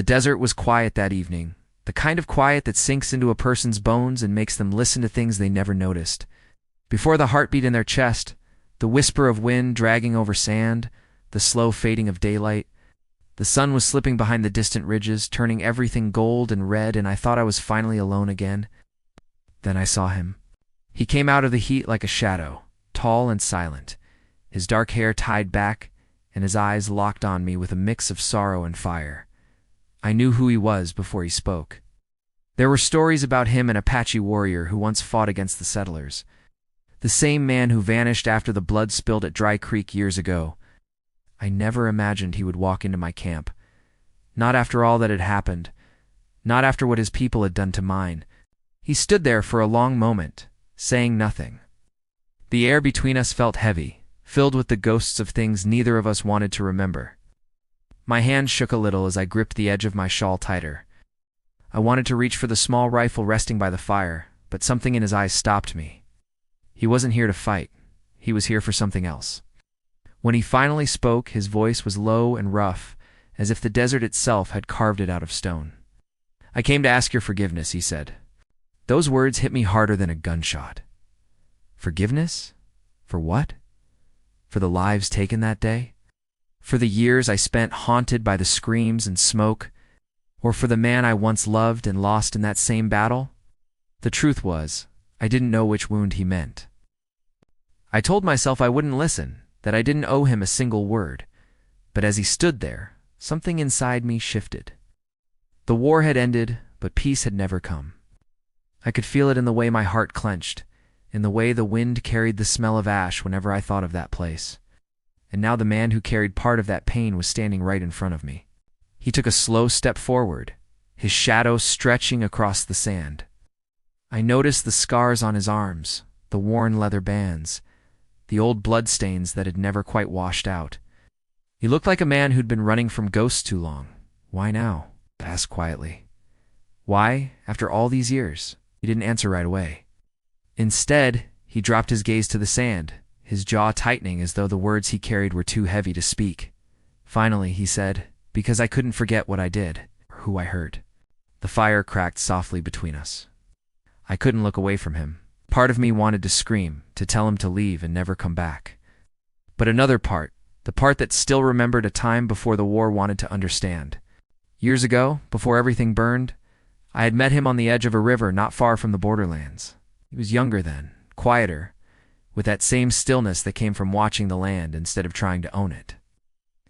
The desert was quiet that evening, the kind of quiet that sinks into a person's bones and makes them listen to things they never noticed. Before the heartbeat in their chest, the whisper of wind dragging over sand, the slow fading of daylight. The sun was slipping behind the distant ridges, turning everything gold and red, and I thought I was finally alone again. Then I saw him. He came out of the heat like a shadow, tall and silent, his dark hair tied back, and his eyes locked on me with a mix of sorrow and fire. I knew who he was before he spoke. There were stories about him, an Apache warrior who once fought against the settlers. The same man who vanished after the blood spilled at Dry Creek years ago. I never imagined he would walk into my camp. Not after all that had happened. Not after what his people had done to mine. He stood there for a long moment, saying nothing. The air between us felt heavy, filled with the ghosts of things neither of us wanted to remember. My hand shook a little as I gripped the edge of my shawl tighter. I wanted to reach for the small rifle resting by the fire, but something in his eyes stopped me. He wasn't here to fight. He was here for something else. When he finally spoke, his voice was low and rough, as if the desert itself had carved it out of stone. "I came to ask your forgiveness," he said. Those words hit me harder than a gunshot. Forgiveness? For what? For the lives taken that day? For the years I spent haunted by the screams and smoke? Or for the man I once loved and lost in that same battle? The truth was, I didn't know which wound he meant. I told myself I wouldn't listen, that I didn't owe him a single word. But as he stood there, something inside me shifted. The war had ended, but peace had never come. I could feel it in the way my heart clenched, in the way the wind carried the smell of ash whenever I thought of that place. And now the man who carried part of that pain was standing right in front of me. He took a slow step forward, his shadow stretching across the sand. I noticed the scars on his arms, the worn leather bands, the old bloodstains that had never quite washed out. He looked like a man who'd been running from ghosts too long. "Why now?" I asked quietly. "Why, after all these years?" He didn't answer right away. Instead, he dropped his gaze to the sand, his jaw tightening as though the words he carried were too heavy to speak. Finally, he said, "Because I couldn't forget what I did, or who I hurt." The fire cracked softly between us. I couldn't look away from him. Part of me wanted to scream, to tell him to leave and never come back. But another part, the part that still remembered a time before the war, wanted to understand. Years ago, before everything burned, I had met him on the edge of a river not far from the borderlands. He was younger then, quieter, with that same stillness that came from watching the land instead of trying to own it.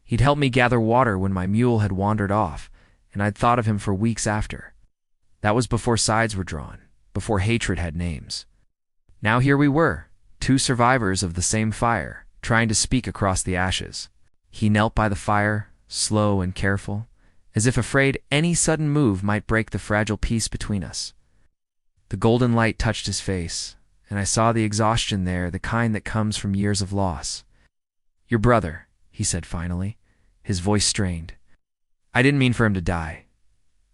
He'd helped me gather water when my mule had wandered off, and I'd thought of him for weeks after. That was before sides were drawn, before hatred had names. Now here we were, two survivors of the same fire, trying to speak across the ashes. He knelt by the fire, slow and careful, as if afraid any sudden move might break the fragile peace between us. The golden light touched his face, and I saw the exhaustion there, the kind that comes from years of loss. "Your brother," he said finally, his voice strained. "I didn't mean for him to die."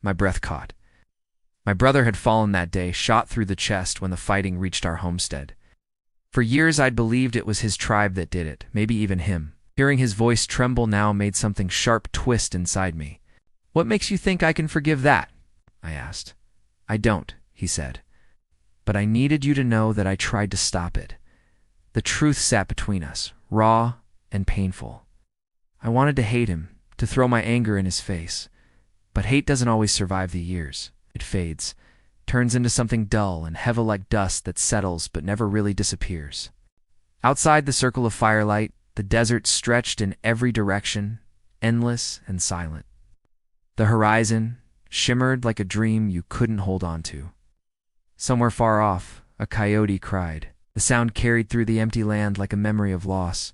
My breath caught. My brother had fallen that day, shot through the chest when the fighting reached our homestead. For years I'd believed it was his tribe that did it, maybe even him. Hearing his voice tremble now made something sharp twist inside me. "What makes you think I can forgive that?" I asked. "I don't," he said. "But I needed you to know that I tried to stop it." The truth sat between us, raw and painful. I wanted to hate him, to throw my anger in his face. But hate doesn't always survive the years. It fades, turns into something dull and heavy like dust that settles but never really disappears. Outside the circle of firelight, the desert stretched in every direction, endless and silent. The horizon shimmered like a dream you couldn't hold on to. Somewhere far off, a coyote cried. The sound carried through the empty land like a memory of loss.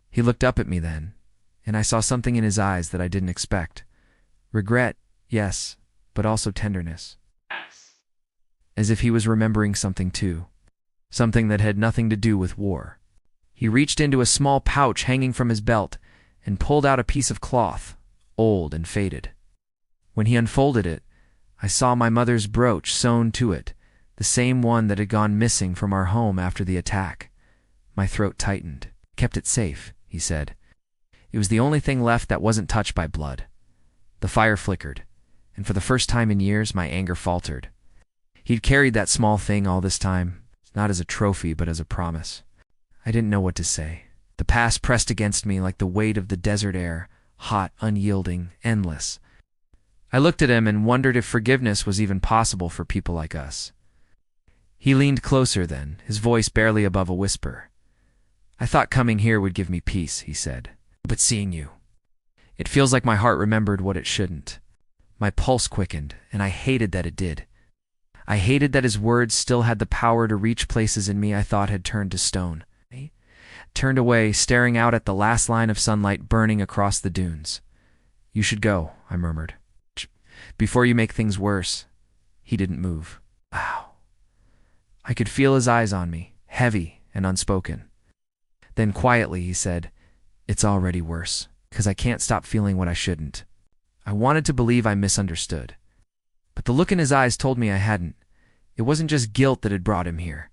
He looked up at me then, and I saw something in his eyes that I didn't expect. Regret, yes, but also tenderness. As if he was remembering something too. Something that had nothing to do with war. He reached into a small pouch hanging from his belt and pulled out a piece of cloth, old and faded. When he unfolded it, I saw my mother's brooch sewn to it, the same one that had gone missing from our home after the attack. My throat tightened. "Kept it safe," he said. "It was the only thing left that wasn't touched by blood." The fire flickered, and for the first time in years, my anger faltered. He'd carried that small thing all this time, not as a trophy, but as a promise. I didn't know what to say. The past pressed against me like the weight of the desert air, hot, unyielding, endless. I looked at him and wondered if forgiveness was even possible for people like us. He leaned closer then, his voice barely above a whisper. "I thought coming here would give me peace," he said. "But seeing you, it feels like my heart remembered what it shouldn't." My pulse quickened, and I hated that it did. I hated that his words still had the power to reach places in me I thought had turned to stone. I turned away, staring out at the last line of sunlight burning across the dunes. "You should go," I murmured. "Before you make things worse." He didn't move. Wow. I could feel his eyes on me, heavy and unspoken. Then quietly he said, "It's already worse, because I can't stop feeling what I shouldn't." I wanted to believe I misunderstood, but the look in his eyes told me I hadn't. It wasn't just guilt that had brought him here.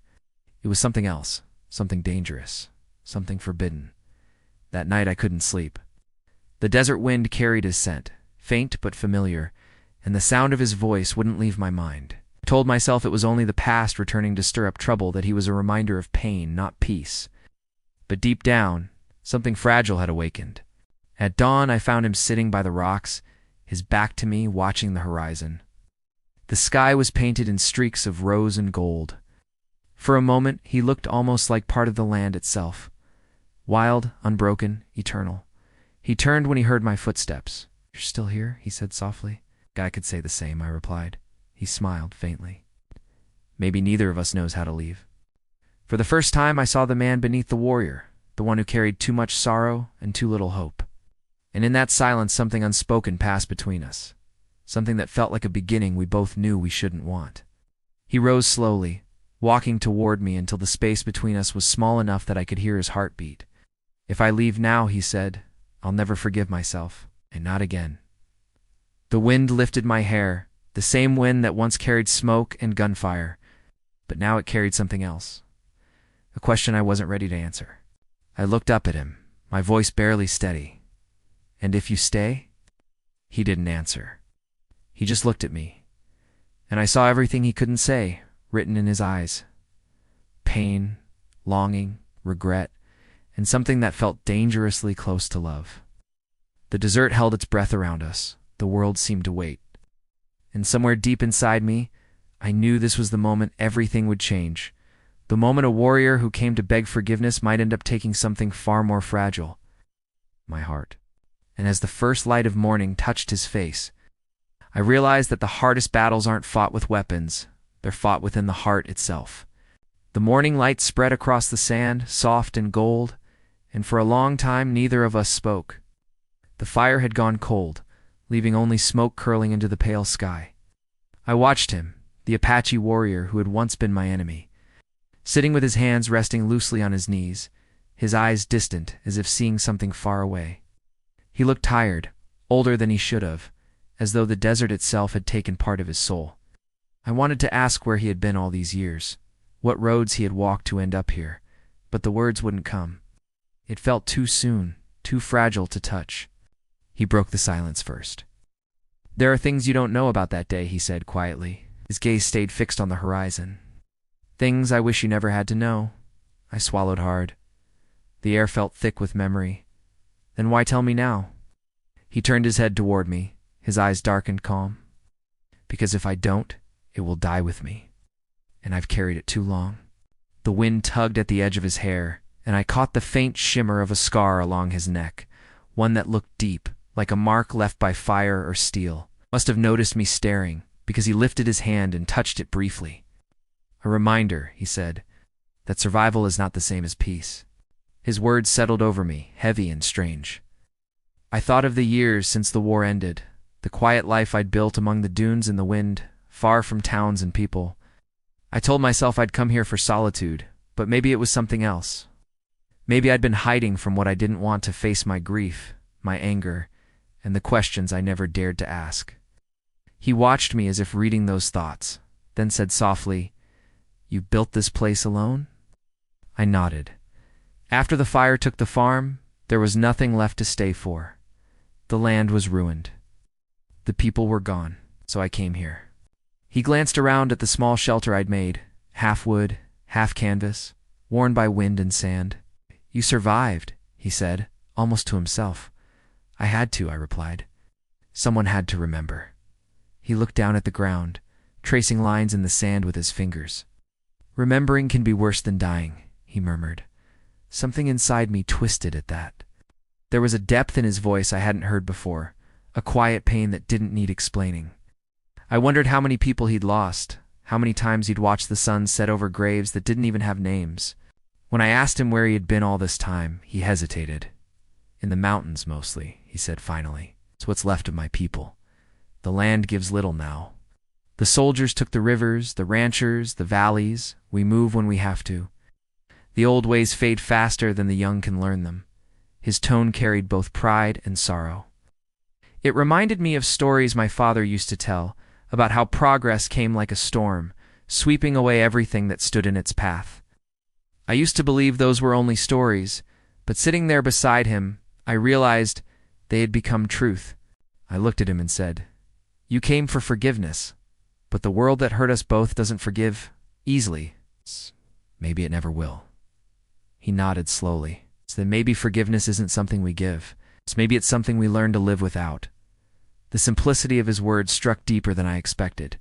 It was something else, something dangerous, something forbidden. That night I couldn't sleep. The desert wind carried his scent, faint but familiar, and the sound of his voice wouldn't leave my mind. I told myself it was only the past returning to stir up trouble, that he was a reminder of pain, not peace. But deep down, something fragile had awakened. At dawn, I found him sitting by the rocks, his back to me, watching the horizon. The sky was painted in streaks of rose and gold. For a moment, he looked almost like part of the land itself. Wild, unbroken, eternal. He turned when he heard my footsteps. "You're still here?" he said softly. "I could say the same," I replied. He smiled faintly. "Maybe neither of us knows how to leave." For the first time, I saw the man beneath the warrior, the one who carried too much sorrow and too little hope. And in that silence, something unspoken passed between us, something that felt like a beginning we both knew we shouldn't want. He rose slowly, walking toward me until the space between us was small enough that I could hear his heartbeat. "If I leave now," he said, "I'll never forgive myself, and not again." The wind lifted my hair, the same wind that once carried smoke and gunfire, but now it carried something else. A question I wasn't ready to answer. I looked up at him, my voice barely steady. "And if you stay?" He didn't answer. He just looked at me, and I saw everything he couldn't say, written in his eyes. Pain, longing, regret, and something that felt dangerously close to love. The desert held its breath around us. The world seemed to wait. And somewhere deep inside me, I knew this was the moment everything would change. The moment a warrior who came to beg forgiveness might end up taking something far more fragile. My heart. And as the first light of morning touched his face, I realized that the hardest battles aren't fought with weapons. They're fought within the heart itself. The morning light spread across the sand, soft and gold, and for a long time neither of us spoke. The fire had gone cold, leaving only smoke curling into the pale sky. I watched him, the Apache warrior who had once been my enemy, sitting with his hands resting loosely on his knees, his eyes distant as if seeing something far away. He looked tired, older than he should have, as though the desert itself had taken part of his soul. I wanted to ask where he had been all these years, what roads he had walked to end up here, but the words wouldn't come. It felt too soon, too fragile to touch. He broke the silence first. "There are things you don't know about that day," he said quietly. His gaze stayed fixed on the horizon. "Things I wish you never had to know." I swallowed hard. The air felt thick with memory. "Then why tell me now?" He turned his head toward me, his eyes dark and calm. "Because if I don't, it will die with me. And I've carried it too long." The wind tugged at the edge of his hair, and I caught the faint shimmer of a scar along his neck, one that looked deep, like a mark left by fire or steel. Must have noticed me staring, because he lifted his hand and touched it briefly. "A reminder," he said, "that survival is not the same as peace." His words settled over me, heavy and strange. I thought of the years since the war ended, the quiet life I'd built among the dunes and the wind, far from towns and people. I told myself I'd come here for solitude, but maybe it was something else. Maybe I'd been hiding from what I didn't want to face: my grief, my anger, and the questions I never dared to ask. He watched me as if reading those thoughts, then said softly, "You built this place alone?" I nodded. After the fire took the farm, there was nothing left to stay for. The land was ruined. The people were gone, so I came here. He glanced around at the small shelter I'd made, half wood, half canvas, worn by wind and sand. You survived, he said, almost to himself. I had to, I replied. Someone had to remember. He looked down at the ground, tracing lines in the sand with his fingers. Remembering can be worse than dying, he murmured. Something inside me twisted at that. There was a depth in his voice I hadn't heard before, a quiet pain that didn't need explaining. I wondered how many people he'd lost, how many times he'd watched the sun set over graves that didn't even have names. When I asked him where he had been all this time, he hesitated. In the mountains, mostly, he said finally. It's what's left of my people. The land gives little now. The soldiers took the rivers, the ranchers, the valleys. We move when we have to. The old ways fade faster than the young can learn them. His tone carried both pride and sorrow. It reminded me of stories my father used to tell about how progress came like a storm, sweeping away everything that stood in its path. I used to believe those were only stories, but sitting there beside him, I realized they had become truth. I looked at him and said, "You came for forgiveness, but the world that hurt us both doesn't forgive easily. Maybe it never will." He nodded slowly. So then maybe forgiveness isn't something we give. Maybe it's something we learn to live without. The simplicity of his words struck deeper than I expected.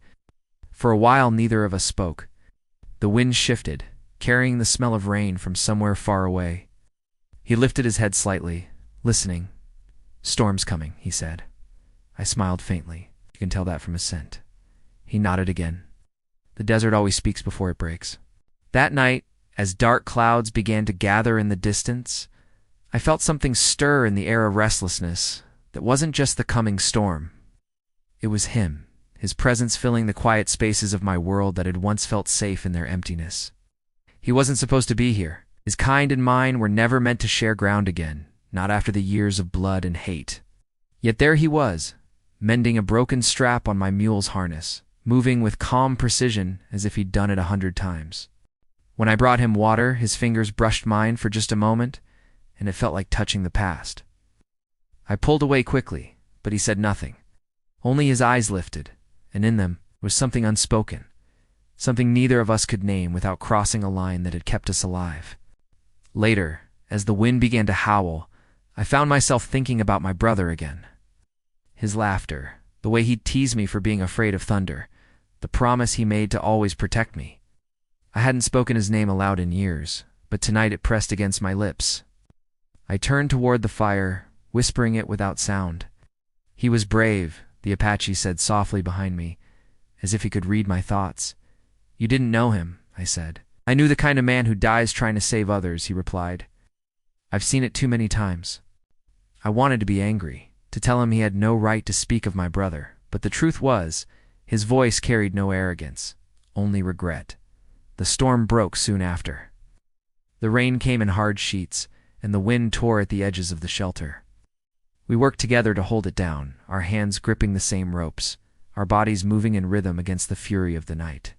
For a while, neither of us spoke. The wind shifted, carrying the smell of rain from somewhere far away. He lifted his head slightly, listening. "Storm's coming," he said. I smiled faintly. You can tell that from his scent. He nodded again. The desert always speaks before it breaks. That night, as dark clouds began to gather in the distance, I felt something stir in the air of restlessness that wasn't just the coming storm. It was him, his presence filling the quiet spaces of my world that had once felt safe in their emptiness. He wasn't supposed to be here. His kind and mine were never meant to share ground again, not after the years of blood and hate. Yet there he was, mending a broken strap on my mule's harness, moving with calm precision as if he'd done it 100 times. When I brought him water, his fingers brushed mine for just a moment, and it felt like touching the past. I pulled away quickly, but he said nothing. Only his eyes lifted, and in them was something unspoken, something neither of us could name without crossing a line that had kept us alive. Later, as the wind began to howl, I found myself thinking about my brother again. His laughter, the way he'd tease me for being afraid of thunder, the promise he made to always protect me. I hadn't spoken his name aloud in years, but tonight it pressed against my lips. I turned toward the fire, whispering it without sound. "He was brave," the Apache said softly behind me, as if he could read my thoughts. "You didn't know him," I said. "I knew the kind of man who dies trying to save others," he replied. "I've seen it too many times." I wanted to be angry, to tell him he had no right to speak of my brother, but the truth was, his voice carried no arrogance, only regret. The storm broke soon after. The rain came in hard sheets, and the wind tore at the edges of the shelter. We worked together to hold it down, our hands gripping the same ropes, our bodies moving in rhythm against the fury of the night.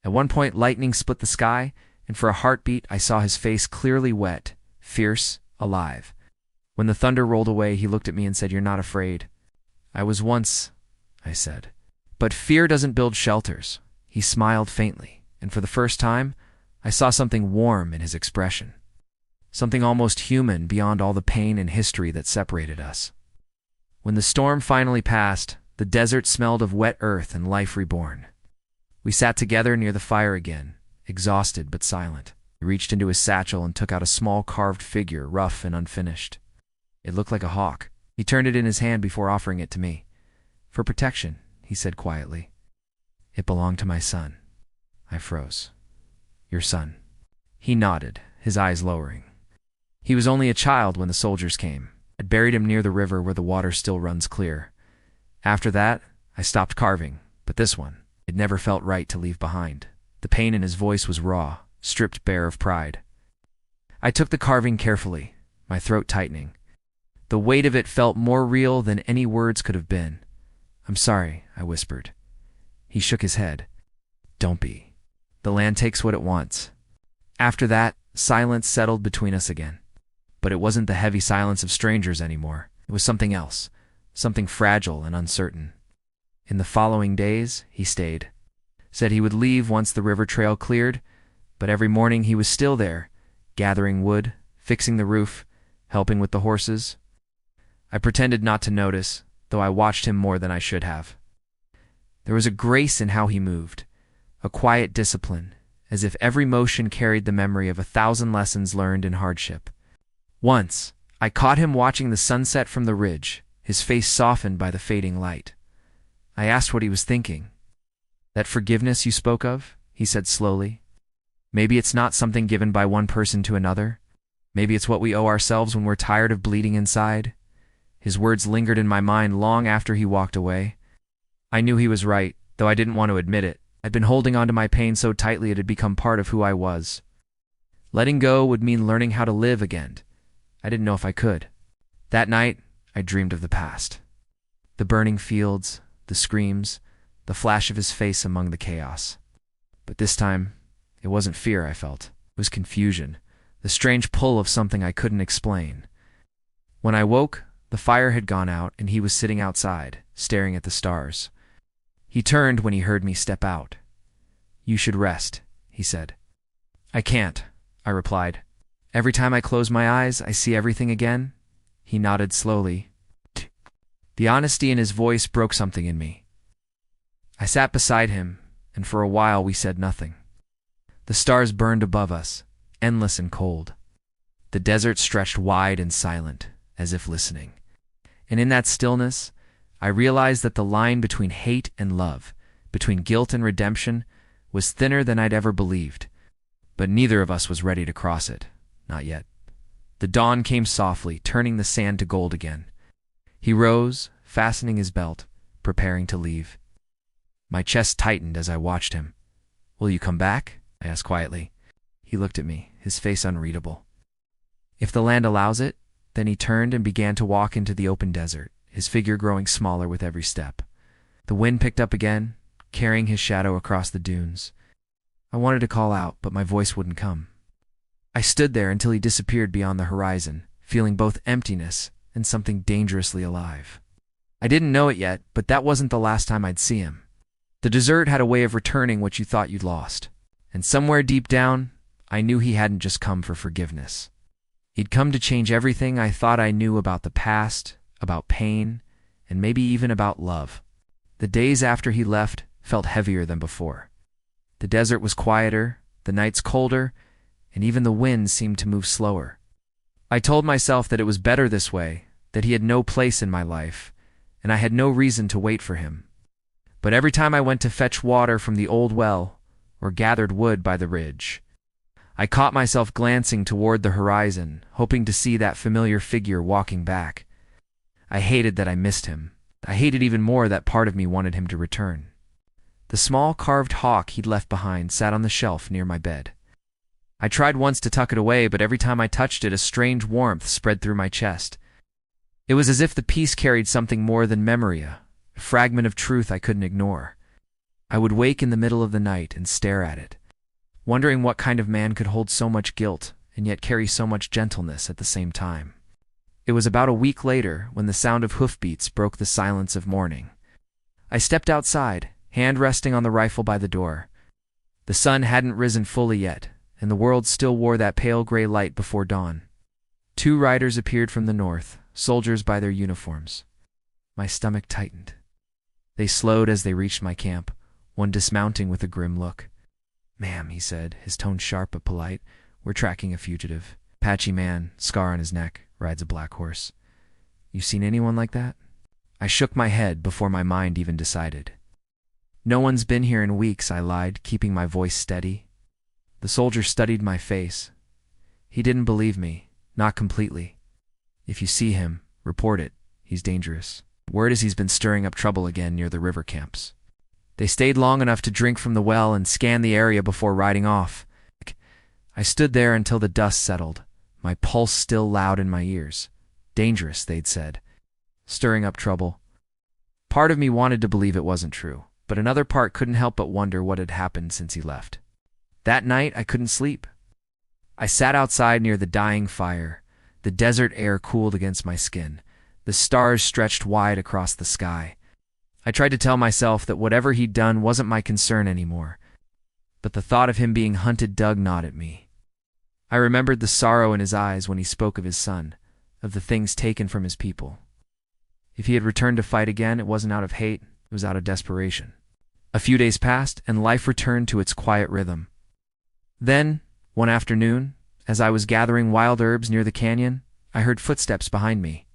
At one point, lightning split the sky, and for a heartbeat, I saw his face clearly wet, fierce, alive. When the thunder rolled away, he looked at me and said, "You're not afraid." "I was once," I said. "But fear doesn't build shelters." He smiled faintly, and for the first time, I saw something warm in his expression. Something almost human beyond all the pain and history that separated us. When the storm finally passed, the desert smelled of wet earth and life reborn. We sat together near the fire again, exhausted but silent. He reached into his satchel and took out a small carved figure, rough and unfinished. It looked like a hawk. He turned it in his hand before offering it to me. "For protection," he said quietly. "It belonged to my son." I froze. "Your son?" He nodded, his eyes lowering. "He was only a child when the soldiers came. I'd buried him near the river where the water still runs clear. After that, I stopped carving, but this one, it never felt right to leave behind." The pain in his voice was raw, stripped bare of pride. I took the carving carefully, my throat tightening. The weight of it felt more real than any words could have been. "I'm sorry," I whispered. He shook his head. "Don't be. The land takes what it wants." After that, silence settled between us again. But it wasn't the heavy silence of strangers anymore. It was something else, something fragile and uncertain. In the following days, he stayed. Said he would leave once the river trail cleared, but every morning he was still there, gathering wood, fixing the roof, helping with the horses. I pretended not to notice, though I watched him more than I should have. There was a grace in how he moved, a quiet discipline, as if every motion carried the memory of 1,000 lessons learned in hardship. Once, I caught him watching the sunset from the ridge, his face softened by the fading light. I asked what he was thinking. "That forgiveness you spoke of," he said slowly. "Maybe it's not something given by one person to another. Maybe it's what we owe ourselves when we're tired of bleeding inside." His words lingered in my mind long after he walked away. I knew he was right, though I didn't want to admit it. I'd been holding on to my pain so tightly it had become part of who I was. Letting go would mean learning how to live again. I didn't know if I could. That night, I dreamed of the past. The burning fields, the screams, the flash of his face among the chaos. But this time, it wasn't fear I felt. It was confusion, the strange pull of something I couldn't explain. When I woke, the fire had gone out and he was sitting outside, staring at the stars. He turned when he heard me step out. "You should rest," he said. "I can't," I replied. "Every time I close my eyes, I see everything again." He nodded slowly. The honesty in his voice broke something in me. I sat beside him, and for a while we said nothing. The stars burned above us, endless and cold. The desert stretched wide and silent, as if listening. And in that stillness, I realized that the line between hate and love, between guilt and redemption, was thinner than I'd ever believed. But neither of us was ready to cross it. Not yet. The dawn came softly, turning the sand to gold again. He rose, fastening his belt, preparing to leave. My chest tightened as I watched him. "Will you come back?" I asked quietly. He looked at me, his face unreadable. "If the land allows it." Then he turned and began to walk into the open desert, his figure growing smaller with every step. The wind picked up again, carrying his shadow across the dunes. I wanted to call out, but my voice wouldn't come. I stood there until he disappeared beyond the horizon, feeling both emptiness and something dangerously alive. I didn't know it yet, but that wasn't the last time I'd see him. The desert had a way of returning what you thought you'd lost. And somewhere deep down, I knew he hadn't just come for forgiveness. He'd come to change everything I thought I knew about the past, about pain, and maybe even about love. The days after he left felt heavier than before. The desert was quieter, the nights colder, and even the wind seemed to move slower. I told myself that it was better this way, that he had no place in my life, and I had no reason to wait for him. But every time I went to fetch water from the old well, or gathered wood by the ridge, I caught myself glancing toward the horizon, hoping to see that familiar figure walking back. I hated that I missed him. I hated even more that part of me wanted him to return. The small carved hawk he'd left behind sat on the shelf near my bed. I tried once to tuck it away, but every time I touched it, a strange warmth spread through my chest. It was as if the piece carried something more than memory, a fragment of truth I couldn't ignore. I would wake in the middle of the night and stare at it, wondering what kind of man could hold so much guilt and yet carry so much gentleness at the same time. It was about a week later when the sound of hoofbeats broke the silence of morning. I stepped outside, hand resting on the rifle by the door. The sun hadn't risen fully yet, and the world still wore that pale gray light before dawn. 2 riders appeared from the north, soldiers by their uniforms. My stomach tightened. They slowed as they reached my camp, one dismounting with a grim look. "Ma'am," he said, his tone sharp but polite, "we're tracking a fugitive. Apache man, scar on his neck, rides a black horse. You seen anyone like that?" I shook my head before my mind even decided. "No one's been here in weeks," I lied, keeping my voice steady. The soldier studied my face. He didn't believe me, not completely. "If you see him, report it. He's dangerous. Word is he's been stirring up trouble again near the river camps." They stayed long enough to drink from the well and scan the area before riding off. I stood there until the dust settled, my pulse still loud in my ears. Dangerous, they'd said. Stirring up trouble. Part of me wanted to believe it wasn't true, but another part couldn't help but wonder what had happened since he left. That night, I couldn't sleep. I sat outside near the dying fire. The desert air cooled against my skin. The stars stretched wide across the sky. I tried to tell myself that whatever he'd done wasn't my concern anymore, but the thought of him being hunted dug gnawed at me. I remembered the sorrow in his eyes when he spoke of his son, of the things taken from his people. If he had returned to fight again, it wasn't out of hate, it was out of desperation. A few days passed, and life returned to its quiet rhythm. Then, one afternoon, as I was gathering wild herbs near the canyon, I heard footsteps behind me.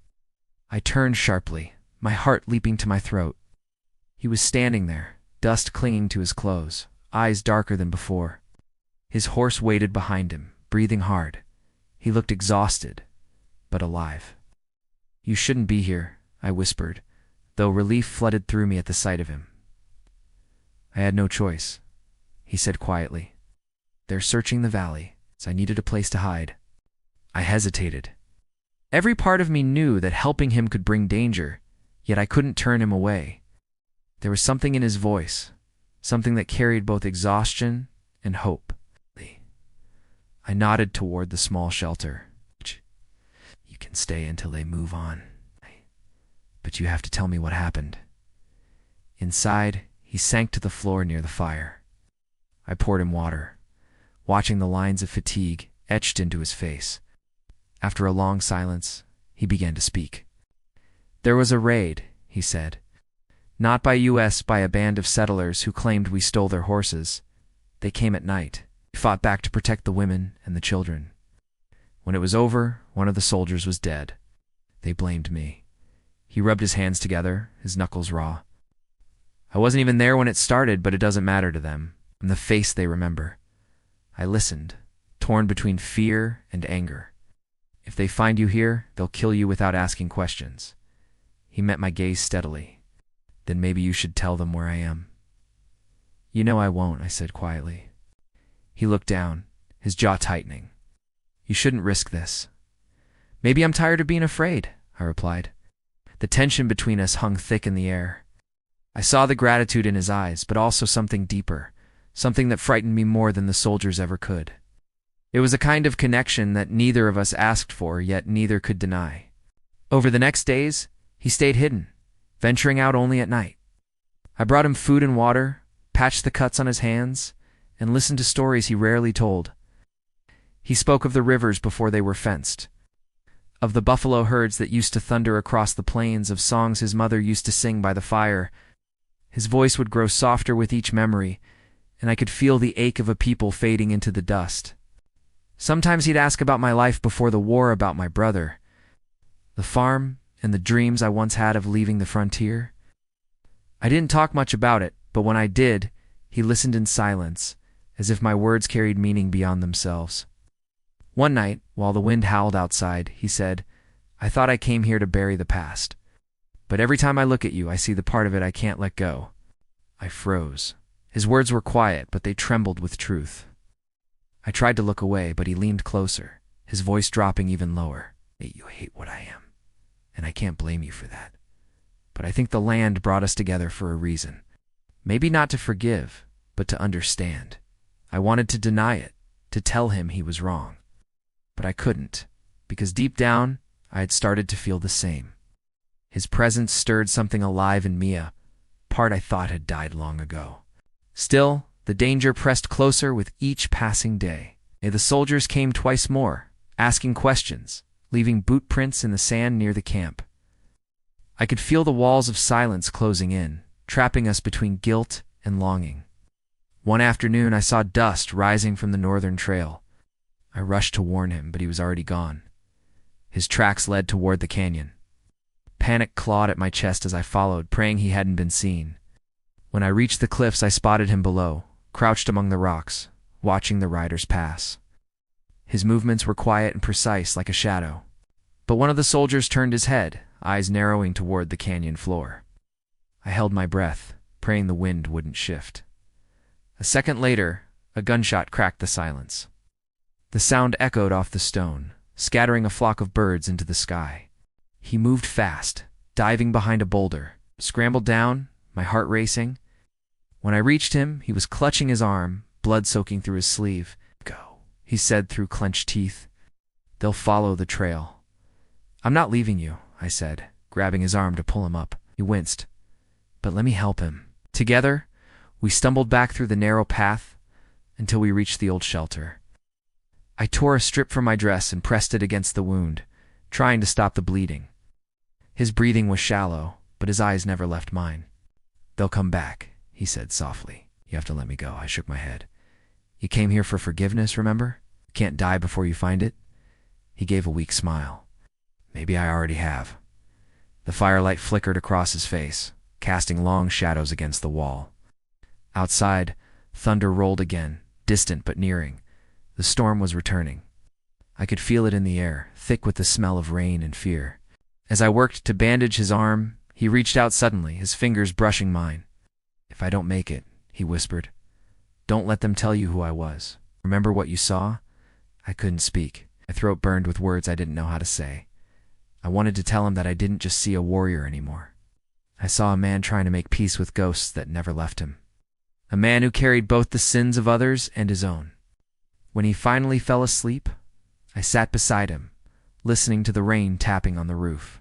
I turned sharply, my heart leaping to my throat. He was standing there, dust clinging to his clothes, eyes darker than before. His horse waited behind him, breathing hard. He looked exhausted, but alive. "You shouldn't be here," I whispered, though relief flooded through me at the sight of him. "I had no choice," he said quietly. "They're searching the valley, so I needed a place to hide." I hesitated. Every part of me knew that helping him could bring danger, yet I couldn't turn him away. There was something in his voice, something that carried both exhaustion and hope. I nodded toward the small shelter. "You can stay until they move on, but you have to tell me what happened." Inside, he sank to the floor near the fire. I poured him water, watching the lines of fatigue etched into his face. After a long silence, he began to speak. "There was a raid," he said. "Not by us, by a band of settlers who claimed we stole their horses. They came at night. We fought back to protect the women and the children. When it was over, one of the soldiers was dead. They blamed me." He rubbed his hands together, his knuckles raw. "I wasn't even there when it started, but it doesn't matter to them. I'm the face they remember." I listened, torn between fear and anger. "If they find you here, they'll kill you without asking questions." He met my gaze steadily. "Then maybe you should tell them where I am." "You know I won't," I said quietly. He looked down, his jaw tightening. "You shouldn't risk this." "Maybe I'm tired of being afraid," I replied. The tension between us hung thick in the air. I saw the gratitude in his eyes, but also something deeper, something that frightened me more than the soldiers ever could. It was a kind of connection that neither of us asked for, yet neither could deny. Over the next days, he stayed hidden, venturing out only at night. I brought him food and water, patched the cuts on his hands, and listened to stories he rarely told. He spoke of the rivers before they were fenced, of the buffalo herds that used to thunder across the plains, of songs his mother used to sing by the fire. His voice would grow softer with each memory, and I could feel the ache of a people fading into the dust. Sometimes he'd ask about my life before the war, about my brother, the farm, and the dreams I once had of leaving the frontier. I didn't talk much about it, but when I did, he listened in silence, as if my words carried meaning beyond themselves. One night, while the wind howled outside, he said, "I thought I came here to bury the past. But every time I look at you, I see the part of it I can't let go." I froze. His words were quiet, but they trembled with truth. I tried to look away, but he leaned closer, his voice dropping even lower. "You hate what I am, and I can't blame you for that. But I think the land brought us together for a reason. Maybe not to forgive, but to understand." I wanted to deny it, to tell him he was wrong. But I couldn't, because deep down, I had started to feel the same. His presence stirred something alive in me, a part I thought had died long ago. Still, the danger pressed closer with each passing day. The soldiers came twice more, asking questions, leaving boot prints in the sand near the camp. I could feel the walls of silence closing in, trapping us between guilt and longing. One afternoon, I saw dust rising from the northern trail. I rushed to warn him, but he was already gone. His tracks led toward the canyon. Panic clawed at my chest as I followed, praying he hadn't been seen. When I reached the cliffs, I spotted him below, crouched among the rocks, watching the riders pass. His movements were quiet and precise, like a shadow. But one of the soldiers turned his head, eyes narrowing toward the canyon floor. I held my breath, praying the wind wouldn't shift. A second later, a gunshot cracked the silence. The sound echoed off the stone, scattering a flock of birds into the sky. He moved fast, diving behind a boulder, scrambled down, my heart racing. When I reached him, he was clutching his arm, blood soaking through his sleeve. "Go," he said through clenched teeth. "They'll follow the trail." "I'm not leaving you," I said. grabbing his arm to pull him up. He winced. "But let me help him." Together, we stumbled back through the narrow path until we reached the old shelter. I tore a strip from my dress and pressed it against the wound, trying to stop the bleeding. His breathing was shallow, but his eyes never left mine. "They'll come back," he said softly. "You have to let me go." I shook my head. "You came here for forgiveness, remember? You can't die before you find it." He gave a weak smile. "Maybe I already have." The firelight flickered across his face, casting long shadows against the wall. Outside, thunder rolled again, distant but nearing. The storm was returning. I could feel it in the air, thick with the smell of rain and fear. As I worked to bandage his arm, he reached out suddenly, his fingers brushing mine. "If I don't make it," he whispered, "don't let them tell you who I was. Remember what you saw?" I couldn't speak. My throat burned with words I didn't know how to say. I wanted to tell him that I didn't just see a warrior anymore. I saw a man trying to make peace with ghosts that never left him. A man who carried both the sins of others and his own. When he finally fell asleep, I sat beside him, listening to the rain tapping on the roof.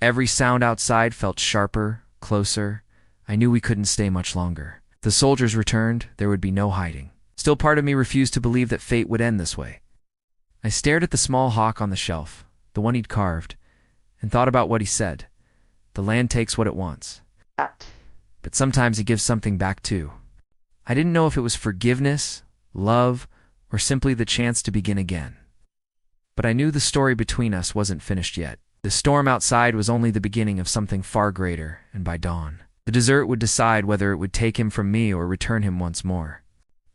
Every sound outside felt sharper, closer. I knew we couldn't stay much longer. If the soldiers returned, there would be no hiding. Still, part of me refused to believe that fate would end this way. I stared at the small hawk on the shelf, the one he'd carved, and thought about what he said. The land takes what it wants. But sometimes he gives something back too. I didn't know if it was forgiveness, love, or simply the chance to begin again. But I knew the story between us wasn't finished yet. The storm outside was only the beginning of something far greater, and by dawn, the desert would decide whether it would take him from me or return him once more.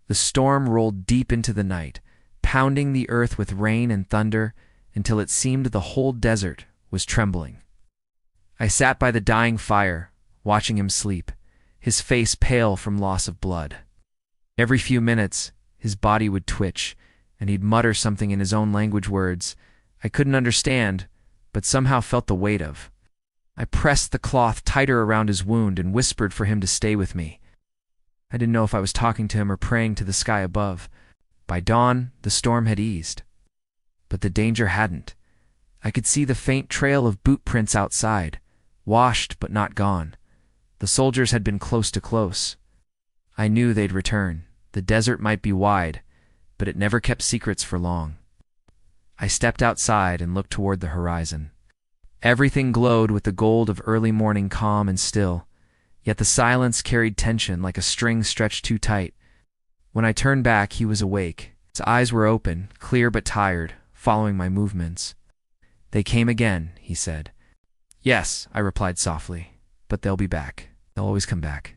The storm rolled deep into the night, pounding the earth with rain and thunder until it seemed the whole desert was trembling. I sat by the dying fire, watching him sleep, his face pale from loss of blood. Every few minutes, his body would twitch, and he'd mutter something in his own language words I couldn't understand, but somehow felt the weight of. I pressed the cloth tighter around his wound and whispered for him to stay with me. I didn't know if I was talking to him or praying to the sky above. By dawn, the storm had eased. But the danger hadn't. I could see the faint trail of boot prints outside, washed but not gone. The soldiers had been close to close. I knew they'd return. The desert might be wide, but it never kept secrets for long. I stepped outside and looked toward the horizon. Everything glowed with the gold of early morning, calm and still, yet the silence carried tension like a string stretched too tight. When I turned back, he was awake. His eyes were open, clear but tired, following my movements. "They came again," he said. "Yes," I replied softly, "but they'll be back. They'll always come back."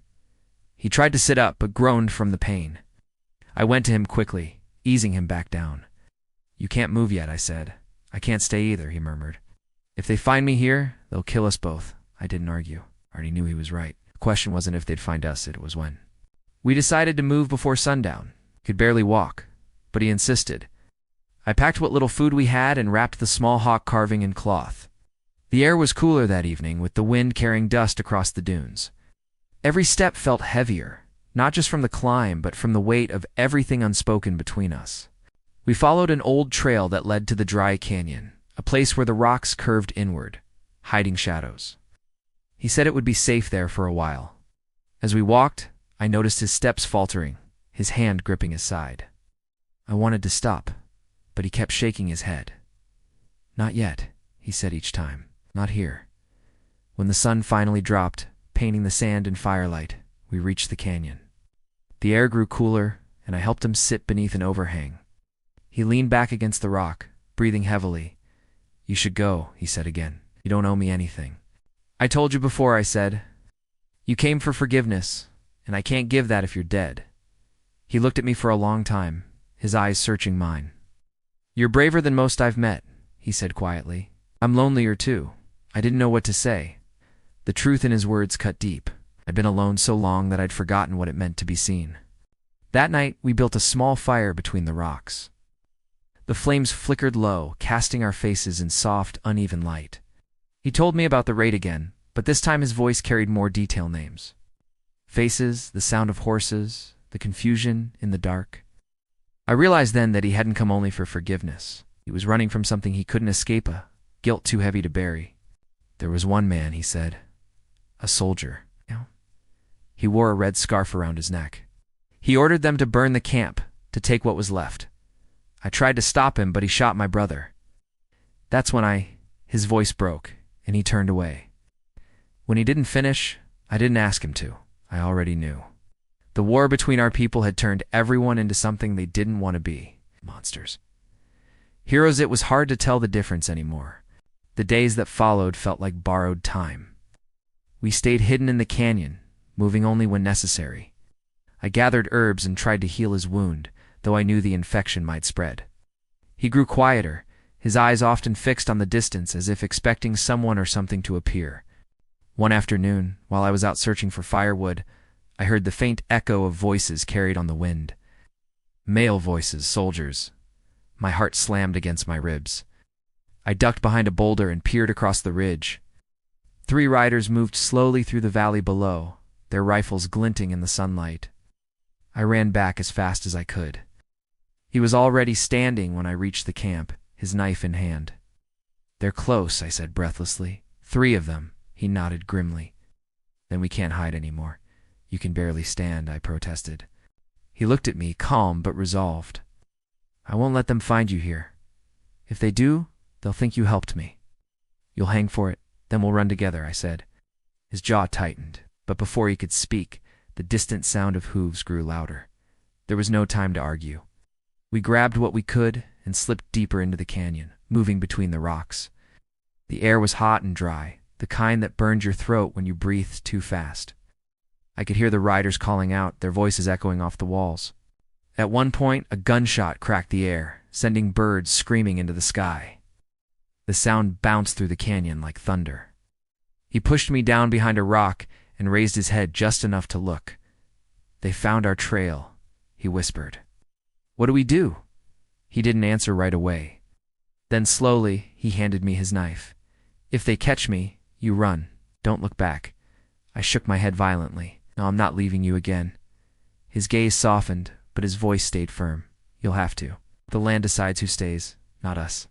He tried to sit up, but groaned from the pain. I went to him quickly, easing him back down. "You can't move yet," I said. "I can't stay either," he murmured. "If they find me here, they'll kill us both." I didn't argue. I already knew he was right. The question wasn't if they'd find us, it was when. We decided to move before sundown. Could barely walk, but he insisted. I packed what little food we had and wrapped the small hawk carving in cloth. The air was cooler that evening, with the wind carrying dust across the dunes. Every step felt heavier, not just from the climb, but from the weight of everything unspoken between us. We followed an old trail that led to the dry canyon, a place where the rocks curved inward, hiding shadows. He said it would be safe there for a while. As we walked, I noticed his steps faltering, his hand gripping his side. I wanted to stop, but he kept shaking his head. "Not yet," he said each time. "Not here." When the sun finally dropped, painting the sand in firelight, we reached the canyon. The air grew cooler, and I helped him sit beneath an overhang. He leaned back against the rock, breathing heavily. "You should go," he said again. "You don't owe me anything." "I told you before," I said. "You came for forgiveness, and I can't give that if you're dead." He looked at me for a long time, his eyes searching mine. "You're braver than most I've met," he said quietly. "I'm lonelier too." I didn't know what to say. The truth in his words cut deep. I'd been alone so long that I'd forgotten what it meant to be seen. That night, we built a small fire between the rocks. The flames flickered low, casting our faces in soft, uneven light. He told me about the raid again, but this time his voice carried more detailed names. Faces, the sound of horses, the confusion in the dark. I realized then that he hadn't come only for forgiveness. He was running from something he couldn't escape, a guilt too heavy to bury. There was one man, he said. A soldier. He wore a red scarf around his neck. He ordered them to burn the camp, to take what was left. I tried to stop him, but he shot my brother. That's when his voice broke, and he turned away. When he didn't finish, I didn't ask him to. I already knew. The war between our people had turned everyone into something they didn't want to be. Monsters. Heroes, it was hard to tell the difference anymore. The days that followed felt like borrowed time. We stayed hidden in the canyon, moving only when necessary. I gathered herbs and tried to heal his wound, though I knew the infection might spread. He grew quieter, his eyes often fixed on the distance as if expecting someone or something to appear. One afternoon, while I was out searching for firewood, I heard the faint echo of voices carried on the wind. Male voices, soldiers. My heart slammed against my ribs. I ducked behind a boulder and peered across the ridge. 3 riders moved slowly through the valley below, their rifles glinting in the sunlight. I ran back as fast as I could. He was already standing when I reached the camp, his knife in hand. They're close, I said breathlessly. 3 of them, he nodded grimly. Then we can't hide anymore. You can barely stand, I protested. He looked at me, calm but resolved. I won't let them find you here. If they do, they'll think you helped me. You'll hang for it, then we'll run together, I said. His jaw tightened, but before he could speak, the distant sound of hooves grew louder. There was no time to argue. We grabbed what we could and slipped deeper into the canyon, moving between the rocks. The air was hot and dry, the kind that burned your throat when you breathed too fast. I could hear the riders calling out, their voices echoing off the walls. At one point, a gunshot cracked the air, sending birds screaming into the sky. The sound bounced through the canyon like thunder. He pushed me down behind a rock and raised his head just enough to look. They found our trail, he whispered. What do we do? He didn't answer right away. Then slowly, he handed me his knife. If they catch me, you run. Don't look back. I shook my head violently. No, I'm not leaving you again. His gaze softened, but his voice stayed firm. You'll have to. The land decides who stays, not us.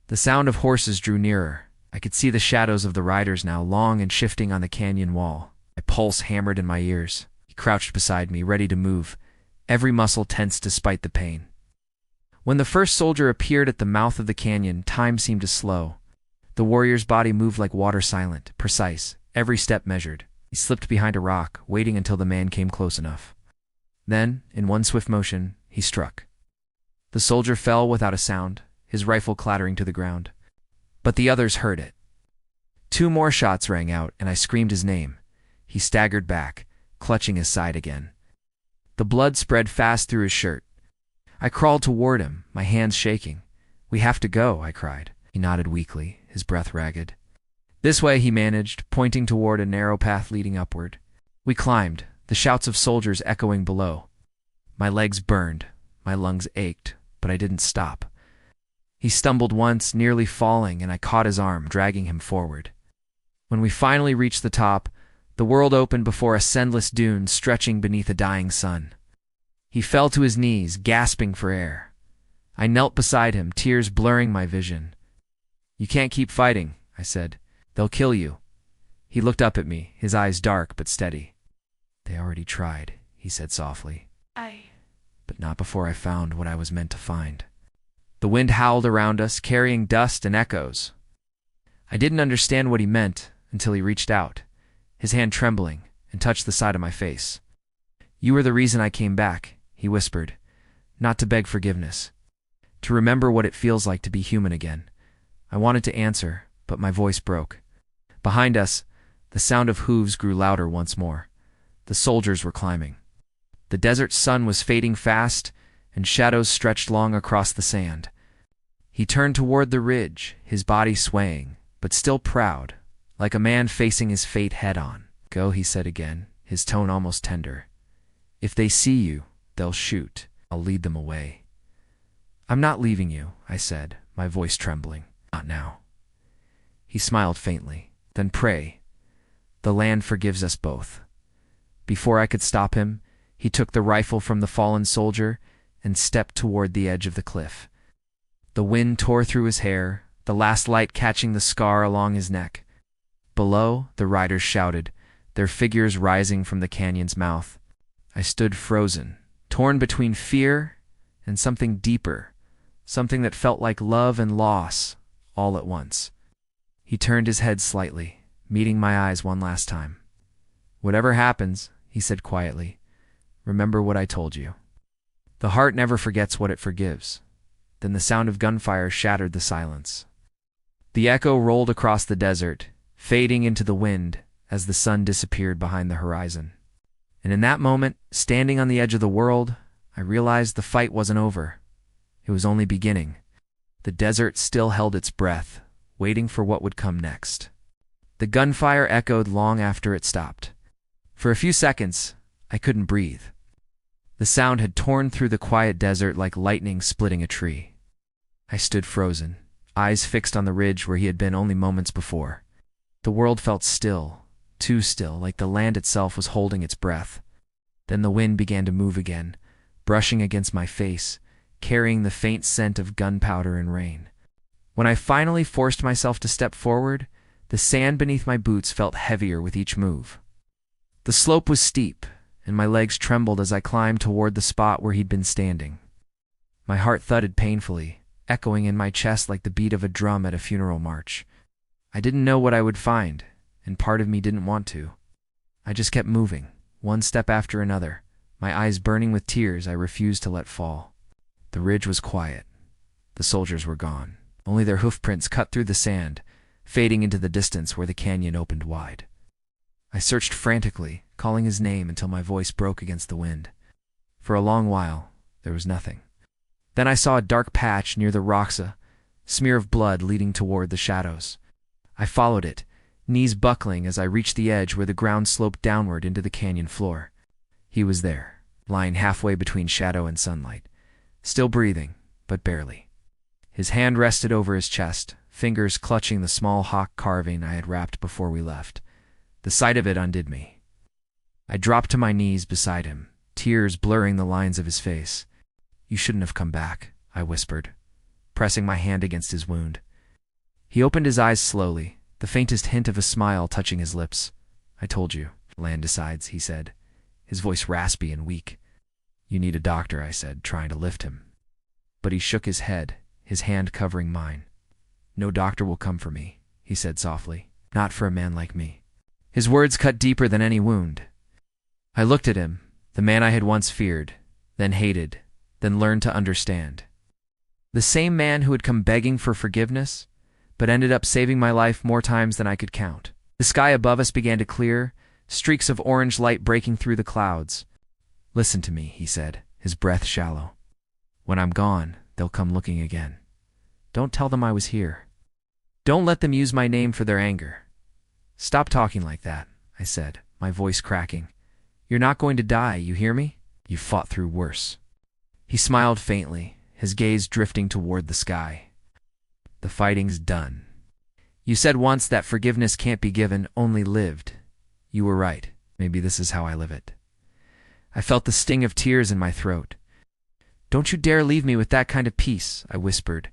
The sound of horses drew nearer. I could see the shadows of the riders now, long and shifting on the canyon wall. My pulse hammered in my ears. He crouched beside me, ready to move, every muscle tense despite the pain. When the first soldier appeared at the mouth of the canyon, time seemed to slow. The warrior's body moved like water, silent, precise, every step measured. He slipped behind a rock, waiting until the man came close enough. Then, in one swift motion, he struck. The soldier fell without a sound, his rifle clattering to the ground. But the others heard it. 2 more shots rang out, and I screamed his name. He staggered back, clutching his side again. The blood spread fast through his shirt. I crawled toward him, my hands shaking. We have to go, I cried. He nodded weakly, his breath ragged. This way, he managed, pointing toward a narrow path leading upward. We climbed, the shouts of soldiers echoing below. My legs burned, my lungs ached, but I didn't stop. He stumbled once, nearly falling, and I caught his arm, dragging him forward. When we finally reached the top, the world opened before a sendless dune stretching beneath a dying sun. He fell to his knees, gasping for air. I knelt beside him, tears blurring my vision. You can't keep fighting, I said. They'll kill you. He looked up at me, his eyes dark but steady. They already tried, he said softly. But not before I found what I was meant to find. The wind howled around us, carrying dust and echoes. I didn't understand what he meant until he reached out, his hand trembling, and touched the side of my face. You were the reason I came back, he whispered, not to beg forgiveness, to remember what it feels like to be human again. I wanted to answer, but my voice broke. Behind us, the sound of hooves grew louder once more. The soldiers were climbing. The desert sun was fading fast, and shadows stretched long across the sand. He turned toward the ridge, his body swaying, but still proud, like a man facing his fate head-on. Go, he said again, his tone almost tender. If they see you, they'll shoot. I'll lead them away. I'm not leaving you, I said, my voice trembling. Not now. He smiled faintly. Then pray. The land forgives us both. Before I could stop him, he took the rifle from the fallen soldier and stepped toward the edge of the cliff. The wind tore through his hair, the last light catching the scar along his neck. Below, the riders shouted, their figures rising from the canyon's mouth. I stood frozen, torn between fear and something deeper, something that felt like love and loss, all at once. He turned his head slightly, meeting my eyes one last time. "Whatever happens," he said quietly, "remember what I told you. The heart never forgets what it forgives." Then the sound of gunfire shattered the silence. The echo rolled across the desert, fading into the wind as the sun disappeared behind the horizon. And in that moment, standing on the edge of the world, I realized the fight wasn't over. It was only beginning. The desert still held its breath, waiting for what would come next. The gunfire echoed long after it stopped. For a few seconds, I couldn't breathe. The sound had torn through the quiet desert like lightning splitting a tree. I stood frozen, eyes fixed on the ridge where he had been only moments before. The world felt still, too still, like the land itself was holding its breath. Then the wind began to move again, brushing against my face, carrying the faint scent of gunpowder and rain. When I finally forced myself to step forward, the sand beneath my boots felt heavier with each move. The slope was steep, and my legs trembled as I climbed toward the spot where he'd been standing. My heart thudded painfully, echoing in my chest like the beat of a drum at a funeral march. I didn't know what I would find, and part of me didn't want to. I just kept moving, one step after another, my eyes burning with tears I refused to let fall. The ridge was quiet. The soldiers were gone. Only their hoofprints cut through the sand, fading into the distance where the canyon opened wide. I searched frantically, calling his name until my voice broke against the wind. For a long while, there was nothing. Then I saw a dark patch near the rocks, a smear of blood leading toward the shadows. I followed it, knees buckling as I reached the edge where the ground sloped downward into the canyon floor. He was there, lying halfway between shadow and sunlight, still breathing, but barely. His hand rested over his chest, fingers clutching the small hawk carving I had wrapped before we left. The sight of it undid me. I dropped to my knees beside him, tears blurring the lines of his face. "You shouldn't have come back," I whispered, pressing my hand against his wound. He opened his eyes slowly, the faintest hint of a smile touching his lips. "I told you, land decides," he said, his voice raspy and weak. "You need a doctor," I said, trying to lift him. But he shook his head, his hand covering mine. "No doctor will come for me," he said softly. "Not for a man like me." His words cut deeper than any wound. I looked at him, the man I had once feared, then hated, then learned to understand. The same man who had come begging for forgiveness, but ended up saving my life more times than I could count. The sky above us began to clear, streaks of orange light breaking through the clouds. "Listen to me," he said, his breath shallow. "When I'm gone, they'll come looking again. Don't tell them I was here. Don't let them use my name for their anger. Stop talking like that," I said, my voice cracking. "You're not going to die, you hear me? You've fought through worse." He smiled faintly, his gaze drifting toward the sky. "The fighting's done. You said once that forgiveness can't be given, only lived. You were right. Maybe this is how I live it." I felt the sting of tears in my throat. "Don't you dare leave me with that kind of peace," I whispered.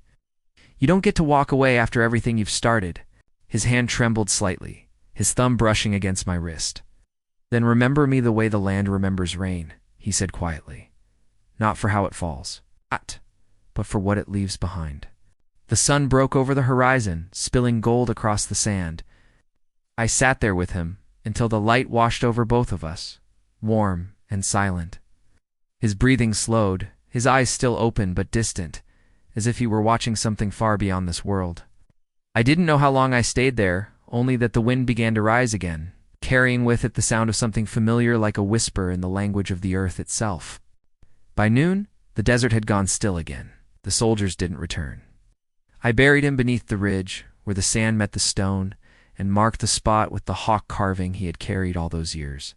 "You don't get to walk away after everything you've started." His hand trembled slightly, his thumb brushing against my wrist. "Then remember me the way the land remembers rain," he said quietly. "Not for how it falls, but for what it leaves behind." The sun broke over the horizon, spilling gold across the sand. I sat there with him until the light washed over both of us, warm and silent. His breathing slowed, his eyes still open but distant, as if he were watching something far beyond this world. I didn't know how long I stayed there, only that the wind began to rise again, carrying with it the sound of something familiar like a whisper in the language of the earth itself. By noon, the desert had gone still again. The soldiers didn't return. I buried him beneath the ridge, where the sand met the stone, and marked the spot with the hawk carving he had carried all those years.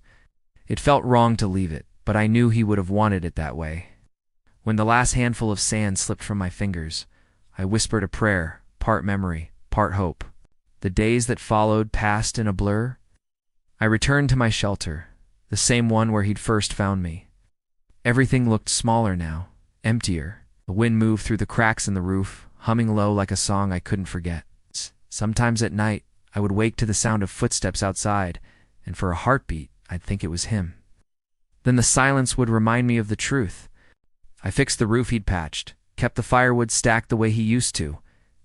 It felt wrong to leave it, but I knew he would have wanted it that way. When the last handful of sand slipped from my fingers, I whispered a prayer, part memory, part hope. The days that followed passed in a blur. I returned to my shelter, the same one where he'd first found me. Everything looked smaller now, emptier. The wind moved through the cracks in the roof, humming low like a song I couldn't forget. Sometimes at night, I would wake to the sound of footsteps outside, and for a heartbeat, I'd think it was him. Then the silence would remind me of the truth. I fixed the roof he'd patched, kept the firewood stacked the way he used to,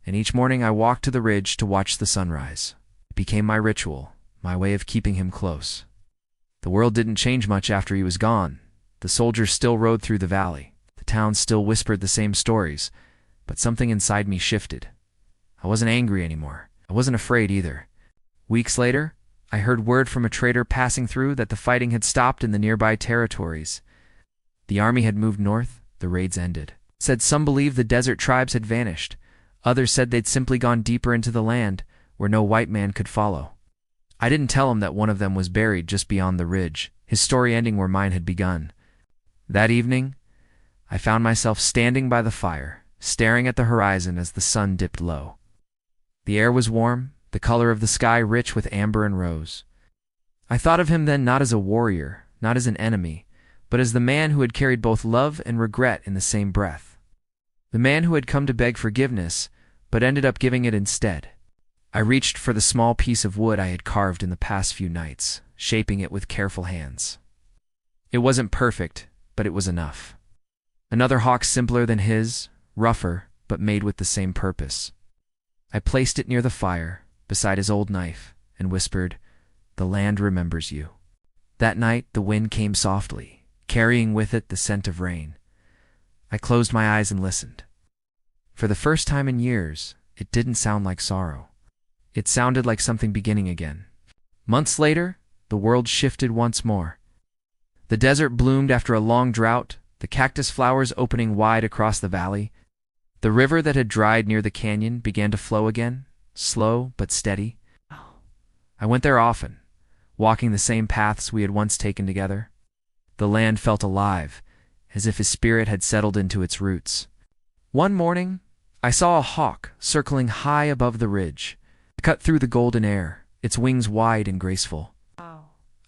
and each morning I walked to the ridge to watch the sunrise. It became my ritual, my way of keeping him close. The world didn't change much after he was gone. The soldiers still rode through the valley. The town still whispered the same stories, but something inside me shifted. I wasn't angry anymore. I wasn't afraid either. Weeks later, I heard word from a trader passing through that the fighting had stopped in the nearby territories. The army had moved north, the raids ended. Said some believed the desert tribes had vanished. Others said they'd simply gone deeper into the land, where no white man could follow. I didn't tell him that one of them was buried just beyond the ridge, his story ending where mine had begun. That evening, I found myself standing by the fire, staring at the horizon as the sun dipped low. The air was warm, the color of the sky rich with amber and rose. I thought of him then not as a warrior, not as an enemy, but as the man who had carried both love and regret in the same breath. The man who had come to beg forgiveness, but ended up giving it instead. I reached for the small piece of wood I had carved in the past few nights, shaping it with careful hands. It wasn't perfect, but it was enough. Another hawk simpler than his, rougher, but made with the same purpose. I placed it near the fire, beside his old knife, and whispered, "The land remembers you." That night the wind came softly, carrying with it the scent of rain. I closed my eyes and listened. For the first time in years, it didn't sound like sorrow. It sounded like something beginning again. Months later, the world shifted once more. The desert bloomed after a long drought, the cactus flowers opening wide across the valley. The river that had dried near the canyon began to flow again, slow but steady. I went there often, walking the same paths we had once taken together. The land felt alive, as if his spirit had settled into its roots. One morning, I saw a hawk circling high above the ridge. It cut through the golden air, its wings wide and graceful.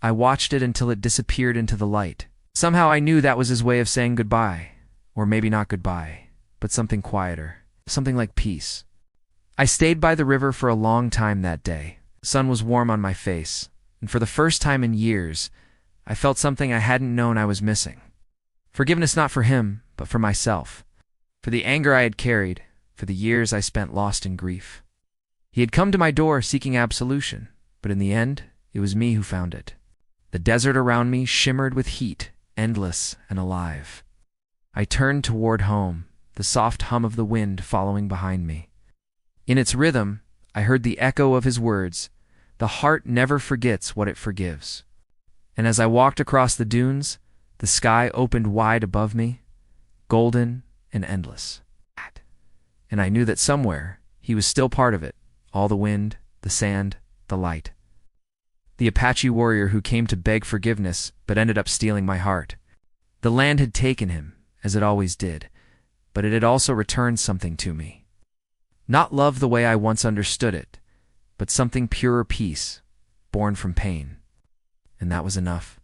I watched it until it disappeared into the light. Somehow I knew that was his way of saying goodbye, or maybe not goodbye, but something quieter, something like peace. I stayed by the river for a long time that day. The sun was warm on my face, and for the first time in years, I felt something I hadn't known I was missing. Forgiveness not for him, but for myself. For the anger I had carried, for the years I spent lost in grief. He had come to my door seeking absolution, but in the end, it was me who found it. The desert around me shimmered with heat, endless and alive. I turned toward home, the soft hum of the wind following behind me. In its rhythm, I heard the echo of his words, "The heart never forgets what it forgives." And as I walked across the dunes, the sky opened wide above me, golden and endless. And I knew that somewhere, he was still part of it, all the wind, the sand, the light. The Apache warrior who came to beg forgiveness but ended up stealing my heart. The land had taken him, as it always did, but it had also returned something to me. Not love the way I once understood it, but something purer peace, born from pain. And that was enough.